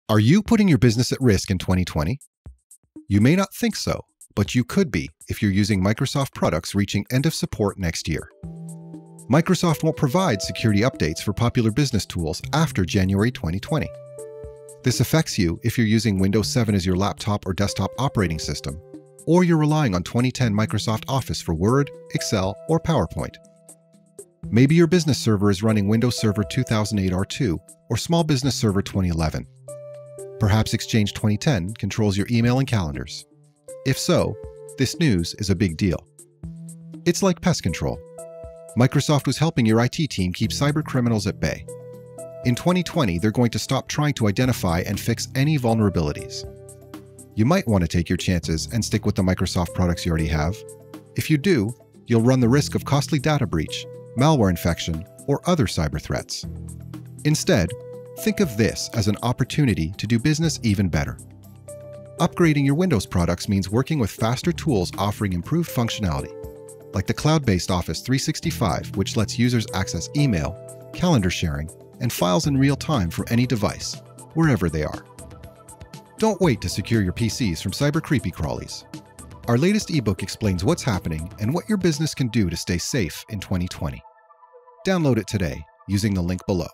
Are you putting your business at risk in 2020? You may not think so, but you could be if you're using Microsoft products reaching end of support next year. Microsoft won't provide security updates for popular business tools after January 2020. This affects you if you're using Windows 7 as your laptop or desktop operating system, or you're relying on 2010 Microsoft Office for Word, Excel, or PowerPoint. Maybe your business server is running Windows Server 2008 R2 or Small Business Server 2011. Perhaps Exchange 2010 controls your email and calendars. If so, this news is a big deal. It's like pest control. Microsoft was helping your IT team keep cyber criminals at bay. In 2020, they're going to stop trying to identify and fix any vulnerabilities. You might want to take your chances and stick with the Microsoft products you already have. If you do, you'll run the risk of costly data breach, malware infection, or other cyber threats. Instead, think of this as an opportunity to do business even better. Upgrading your Windows products means working with faster tools offering improved functionality, like the cloud-based Office 365, which lets users access email, calendar sharing, and files in real time from any device, wherever they are. Don't wait to secure your PCs from cyber creepy crawlies. Our latest ebook explains what's happening and what your business can do to stay safe in 2020. Download it today using the link below.